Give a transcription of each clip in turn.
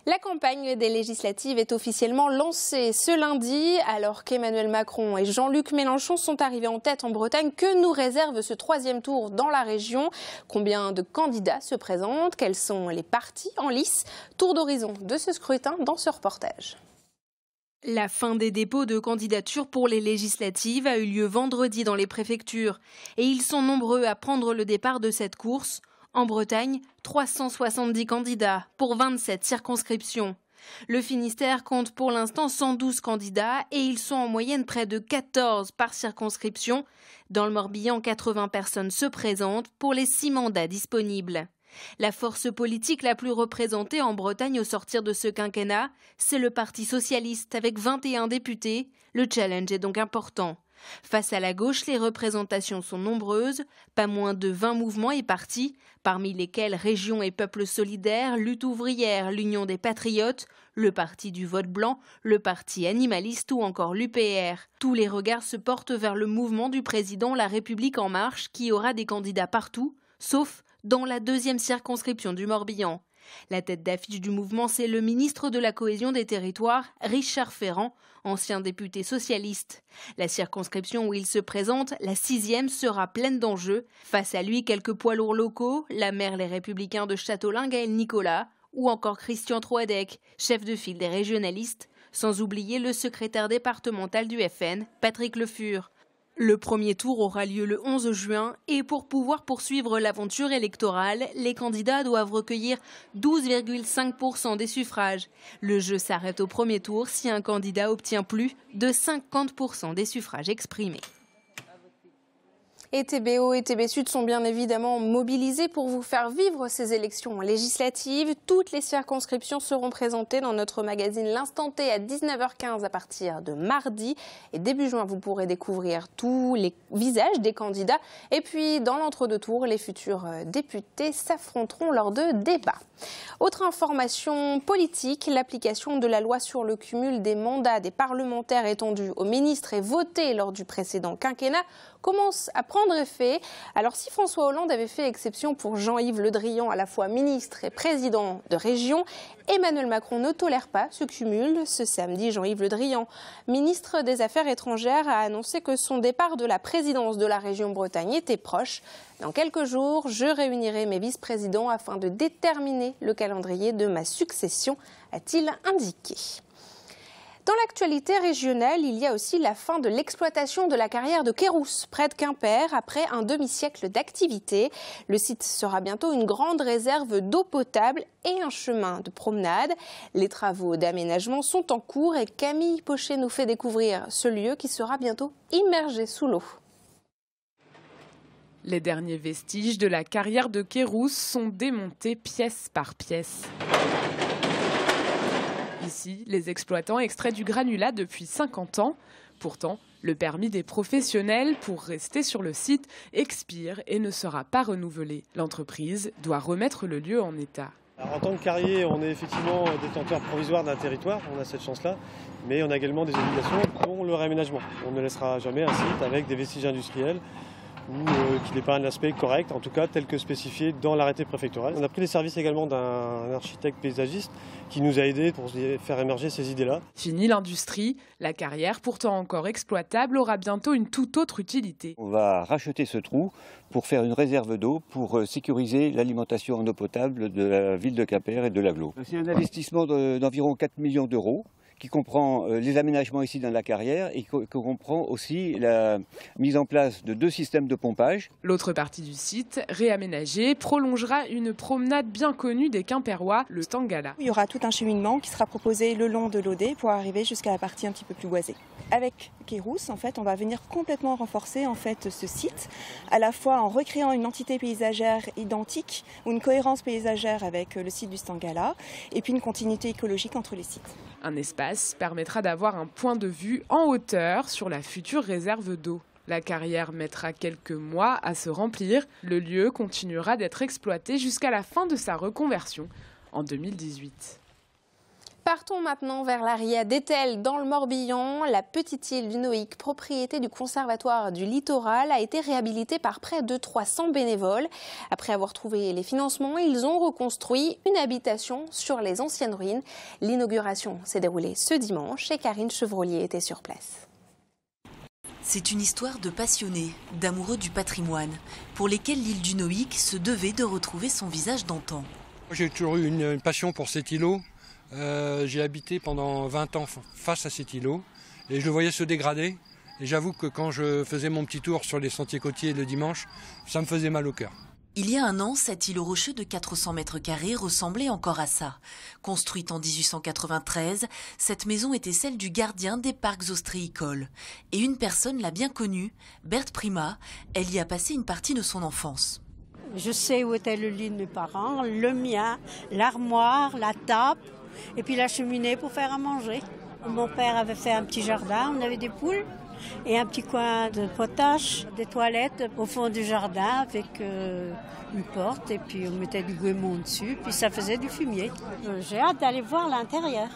La campagne des législatives est officiellement lancée ce lundi, alors qu'Emmanuel Macron et Jean-Luc Mélenchon sont arrivés en tête en Bretagne. Que nous réserve ce troisième tour dans la région? Combien de candidats se présentent? Quels sont les partis en lice? Tour d'horizon de ce scrutin dans ce reportage. La fin des dépôts de candidatures pour les législatives a eu lieu vendredi dans les préfectures. Et ils sont nombreux à prendre le départ de cette course. En Bretagne, 370 candidats pour 27 circonscriptions. Le Finistère compte pour l'instant 112 candidats et ils sont en moyenne près de 14 par circonscription. Dans le Morbihan, 80 personnes se présentent pour les 6 mandats disponibles. La force politique la plus représentée en Bretagne au sortir de ce quinquennat, c'est le Parti socialiste avec 21 députés. Le challenge est donc important. Face à la gauche, les représentations sont nombreuses, pas moins de 20 mouvements et partis, parmi lesquels Région et Peuple solidaire, Lutte ouvrière, l'Union des patriotes, le Parti du vote blanc, le Parti animaliste ou encore l'UPR. Tous les regards se portent vers le mouvement du président La République en marche qui aura des candidats partout, sauf dans la 2e circonscription du Morbihan. La tête d'affiche du mouvement, c'est le ministre de la Cohésion des Territoires, Richard Ferrand, ancien député socialiste. La circonscription où il se présente, la 6e, sera pleine d'enjeux. Face à lui, quelques poids lourds locaux, la maire Les Républicains de Châteaulin, Gaëlle Nicolas, ou encore Christian Troadec, chef de file des régionalistes, sans oublier le secrétaire départemental du FN, Patrick Le Fur. Le premier tour aura lieu le 11 juin et pour pouvoir poursuivre l'aventure électorale, les candidats doivent recueillir 12,5% des suffrages. Le jeu s'arrête au premier tour si un candidat obtient plus de 50% des suffrages exprimés. Et TBO et TB Sud sont bien évidemment mobilisés pour vous faire vivre ces élections législatives. Toutes les circonscriptions seront présentées dans notre magazine L'Instant T à 19h15 à partir de mardi. Et début juin, vous pourrez découvrir tous les visages des candidats. Et puis, dans l'entre-deux-tours, les futurs députés s'affronteront lors de débats. Autre information politique, l'application de la loi sur le cumul des mandats des parlementaires étendue aux ministres et votée lors du précédent quinquennat commence à prendre effet. Alors si François Hollande avait fait exception pour Jean-Yves Le Drian, à la fois ministre et président de région, Emmanuel Macron ne tolère pas ce cumul. Ce samedi, Jean-Yves Le Drian, ministre des Affaires étrangères, a annoncé que son départ de la présidence de la région Bretagne était proche. Dans quelques jours, je réunirai mes vice-présidents afin de déterminer le calendrier de ma succession, a-t-il indiqué. Dans l'actualité régionale, il y a aussi la fin de l'exploitation de la carrière de Kérousse, près de Quimper, après un demi-siècle d'activité. Le site sera bientôt une grande réserve d'eau potable et un chemin de promenade. Les travaux d'aménagement sont en cours et Camille Pochet nous fait découvrir ce lieu qui sera bientôt immergé sous l'eau. Les derniers vestiges de la carrière de Kérousse sont démontés pièce par pièce. Ici, les exploitants extraient du granulat depuis 50 ans. Pourtant, le permis des professionnels pour rester sur le site expire et ne sera pas renouvelé. L'entreprise doit remettre le lieu en état. Alors, en tant que carrier, on est effectivement détenteur provisoire d'un territoire, on a cette chance-là, mais on a également des obligations, dont le réaménagement. On ne laissera jamais un site avec des vestiges industriels ou qui n'est pas un aspect correct, en tout cas tel que spécifié dans l'arrêté préfectoral. On a pris les services également d'un architecte paysagiste qui nous a aidés pour faire émerger ces idées-là. Fini l'industrie, la carrière, pourtant encore exploitable, aura bientôt une toute autre utilité. On va racheter ce trou pour faire une réserve d'eau pour sécuriser l'alimentation en eau potable de la ville de Quimper et de l'Aglo. C'est un investissement d'environ 4 millions d'euros, qui comprend les aménagements ici dans la carrière et qui comprend aussi la mise en place de 2 systèmes de pompage. L'autre partie du site, réaménagée, prolongera une promenade bien connue des Quimpérois, le Stangala. Il y aura tout un cheminement qui sera proposé le long de l'Odé pour arriver jusqu'à la partie un petit peu plus boisée. Avec Kérousse, en fait, on va venir complètement renforcer en fait ce site, à la fois en recréant une entité paysagère identique ou une cohérence paysagère avec le site du Stangala et puis une continuité écologique entre les sites. Un espace permettra d'avoir un point de vue en hauteur sur la future réserve d'eau. La carrière mettra quelques mois à se remplir. Le lieu continuera d'être exploité jusqu'à la fin de sa reconversion en 2018. Partons maintenant vers la ria d'Etel dans le Morbihan. La petite île du Noïc, propriété du Conservatoire du Littoral, a été réhabilitée par près de 300 bénévoles. Après avoir trouvé les financements, ils ont reconstruit une habitation sur les anciennes ruines. L'inauguration s'est déroulée ce dimanche et Karine Chevrolier était sur place. C'est une histoire de passionnés, d'amoureux du patrimoine, pour lesquels l'île du Noïc se devait de retrouver son visage d'antan. J'ai toujours eu une passion pour cet îlot. J'ai habité pendant 20 ans face à cet îlot et je le voyais se dégrader. Et j'avoue que quand je faisais mon petit tour sur les sentiers côtiers le dimanche, ça me faisait mal au cœur. Il y a un an, cet îlot rocheux de 400 mètres carrés ressemblait encore à ça. Construite en 1893, cette maison était celle du gardien des parcs ostréicoles. Et une personne l'a bien connue, Berthe Prima. Elle y a passé une partie de son enfance. Je sais où était le lit de mes parents, le mien, l'armoire, la table et puis la cheminée pour faire à manger. Mon père avait fait un petit jardin, on avait des poules et un petit coin de potache, des toilettes au fond du jardin avec une porte et puis on mettait du goémon dessus puis ça faisait du fumier. J'ai hâte d'aller voir l'intérieur.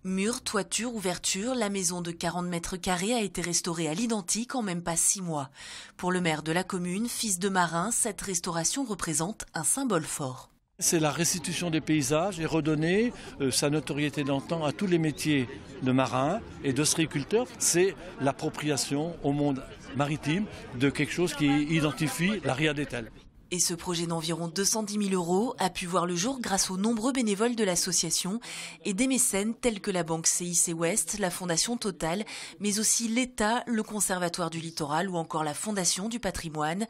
Murs, toiture, ouverture, la maison de 40 mètres carrés a été restaurée à l'identique en même pas 6 mois. Pour le maire de la commune, fils de marin, cette restauration représente un symbole fort. C'est la restitution des paysages et redonner sa notoriété d'antan à tous les métiers de marins et d'ostréiculteurs. C'est l'appropriation au monde maritime de quelque chose qui identifie la ria d'Etel. Et ce projet d'environ 210 000 € a pu voir le jour grâce aux nombreux bénévoles de l'association et des mécènes tels que la banque CIC Ouest, la Fondation Total, mais aussi l'État, le Conservatoire du Littoral ou encore la Fondation du Patrimoine.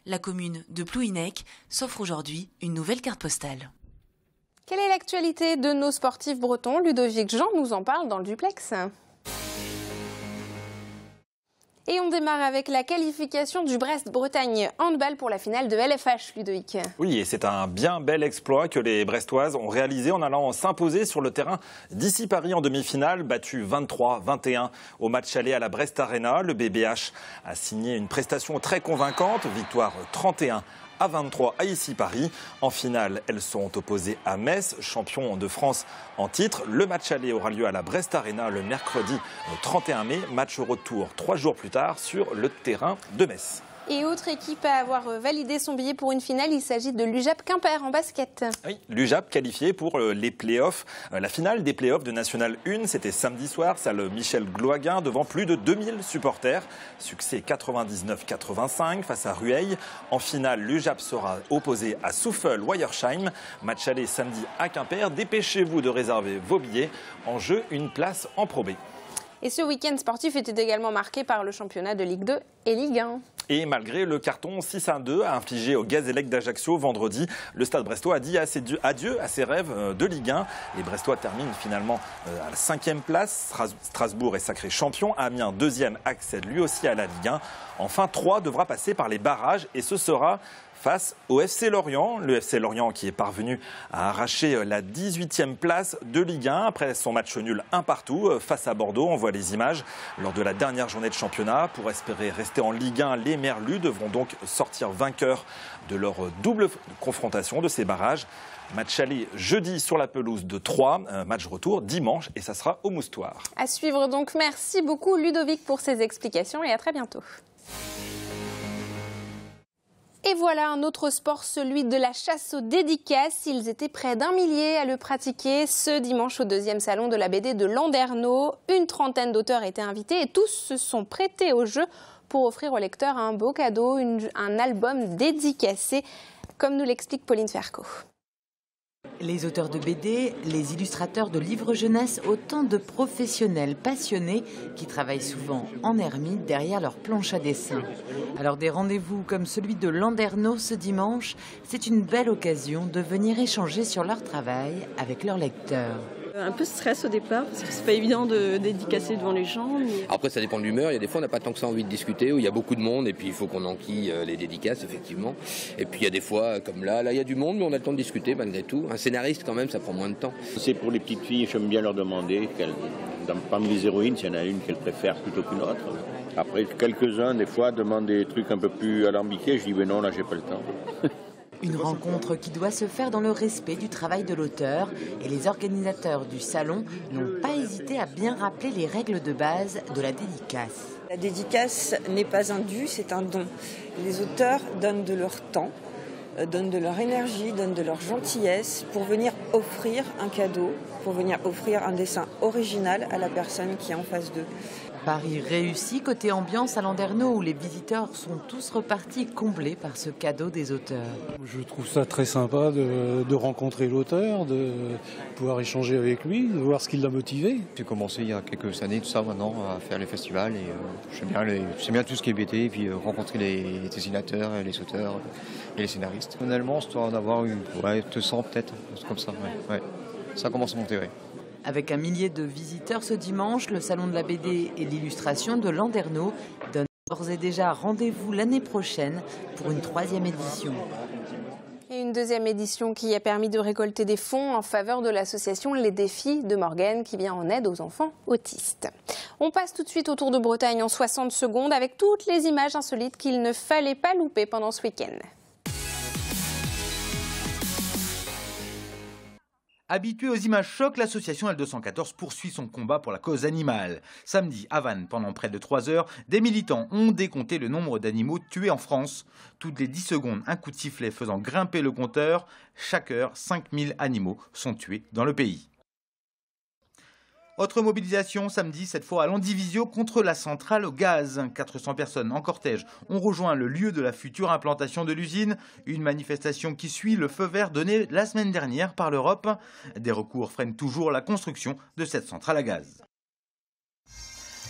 La commune de Plouhinec s'offre aujourd'hui une nouvelle carte postale. Quelle est l'actualité de nos sportifs bretons? Ludovic Jean nous en parle dans le duplex. Et on démarre avec la qualification du Brest-Bretagne handball pour la finale de LFH, Ludovic. Oui, et c'est un bien bel exploit que les Brestoises ont réalisé en allant s'imposer sur le terrain d'ici Paris en demi-finale, battu 23-21 au match aller à la Brest Arena. Le BBH a signé une prestation très convaincante, victoire 31-23 à ici Paris. En finale, elles sont opposées à Metz, champion de France en titre. Le match aller aura lieu à la Brest Arena le mercredi 31 mai. Match retour 3 jours plus tard sur le terrain de Metz. Et autre équipe à avoir validé son billet pour une finale, il s'agit de l'UJAP Quimper en basket. Oui, l'UJAP qualifié pour les playoffs. La finale des playoffs de National 1, c'était samedi soir, salle Michel Gloaguin, devant plus de 2000 supporters. Succès 99-85 face à Rueil. En finale, l'UJAP sera opposé à Souffle-Weiersheim. Match aller samedi à Quimper. Dépêchez-vous de réserver vos billets. En jeu, une place en Pro B. Et ce week-end sportif était également marqué par le championnat de Ligue 2 et Ligue 1. Et malgré le carton 6-2 infligé au Gazélec d'Ajaccio vendredi, le Stade brestois a dit adieu à ses rêves de Ligue 1. Les Brestois terminent finalement à la 5e place. Strasbourg est sacré champion. Amiens, 2e, accède lui aussi à la Ligue 1. Enfin, 3 devra passer par les barrages et ce sera face au FC Lorient. Le FC Lorient qui est parvenu à arracher la 18e place de Ligue 1 après son match nul 1-1 face à Bordeaux. On voit les images lors de la dernière journée de championnat. Pour espérer rester en Ligue 1, les Merlus devront donc sortir vainqueurs de leur double confrontation de ces barrages. Match aller jeudi sur la pelouse de Troyes, match retour dimanche et ça sera au Moustoir. À suivre donc. Merci beaucoup Ludovic pour ces explications et à très bientôt. Et voilà un autre sport, celui de la chasse aux dédicaces. Ils étaient près d'1 millier à le pratiquer ce dimanche au 2e salon de la BD de Landerneau. Une trentaine d'auteurs étaient invités et tous se sont prêtés au jeu pour offrir aux lecteurs un beau cadeau, un album dédicacé, comme nous l'explique Pauline Ferco. Les auteurs de BD, les illustrateurs de livres jeunesse, autant de professionnels passionnés qui travaillent souvent en ermite derrière leur planche à dessin. Alors des rendez-vous comme celui de Landerneau ce dimanche, c'est une belle occasion de venir échanger sur leur travail avec leurs lecteurs. Un peu de stress au départ, parce que c'est pas évident de dédicacer devant les gens. Mais... Après, ça dépend de l'humeur. Il y a des fois, on n'a pas tant que ça envie de discuter, où il y a beaucoup de monde, et puis il faut qu'on enquille les dédicaces, effectivement. Et puis il y a des fois, comme là, il y a du monde, mais on a le temps de discuter malgré tout. Un scénariste, quand même, ça prend moins de temps. C'est pour les petites filles, j'aime bien leur demander, parmi les héroïnes, s'il y en a une qu'elles préfèrent plutôt qu'une autre. Après, quelques-uns, des fois, demandent des trucs un peu plus alambiqués. Je dis, mais non, là, j'ai pas le temps. Une rencontre qui doit se faire dans le respect du travail de l'auteur, et les organisateurs du salon n'ont pas hésité à bien rappeler les règles de base de la dédicace. La dédicace n'est pas un dû, c'est un don. Les auteurs donnent de leur temps, donnent de leur énergie, donnent de leur gentillesse pour venir offrir un cadeau, pour venir offrir un dessin original à la personne qui est en face d'eux. Paris réussi côté ambiance à Landerneau où les visiteurs sont tous repartis comblés par ce cadeau des auteurs. Je trouve ça très sympa de rencontrer l'auteur, de pouvoir échanger avec lui, de voir ce qui l'a motivé. J'ai commencé il y a quelques années, tout ça maintenant, à faire les festivals et j'aime bien tout ce qui est BD et puis rencontrer les dessinateurs, les auteurs et les scénaristes. Finalement, je dois en avoir 200 peut-être, comme ça. Ouais. Ça commence à monter, ouais. Avec 1 millier de visiteurs ce dimanche, le Salon de la BD et l'illustration de Landerneau donne d'ores et déjà rendez-vous l'année prochaine pour une 3e édition. Et une 2e édition qui a permis de récolter des fonds en faveur de l'association Les Défis de Morgane qui vient en aide aux enfants autistes. On passe tout de suite au Tour de Bretagne en 60 secondes avec toutes les images insolites qu'il ne fallait pas louper pendant ce week-end. Habituée aux images chocs, l'association L214 poursuit son combat pour la cause animale. Samedi, à Vannes, pendant près de 3 heures, des militants ont décompté le nombre d'animaux tués en France. Toutes les 10 secondes, un coup de sifflet faisant grimper le compteur. Chaque heure, 5000 animaux sont tués dans le pays. Autre mobilisation samedi, cette fois à Landivisiau contre la centrale au gaz. 400 personnes en cortège ont rejoint le lieu de la future implantation de l'usine. Une manifestation qui suit le feu vert donné la semaine dernière par l'Europe. Des recours freinent toujours la construction de cette centrale à gaz.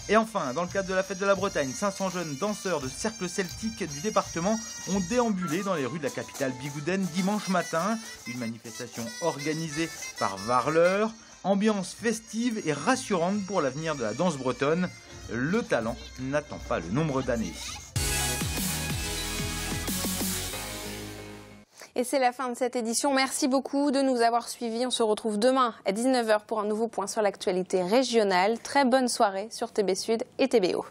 Et enfin, dans le cadre de la fête de la Bretagne, 500 jeunes danseurs de cercle celtique du département ont déambulé dans les rues de la capitale bigoudène dimanche matin. Une manifestation organisée par Varleur. Ambiance festive et rassurante pour l'avenir de la danse bretonne. Le talent n'attend pas le nombre d'années. Et c'est la fin de cette édition. Merci beaucoup de nous avoir suivis. On se retrouve demain à 19h pour un nouveau point sur l'actualité régionale. Très bonne soirée sur TB Sud et TBO.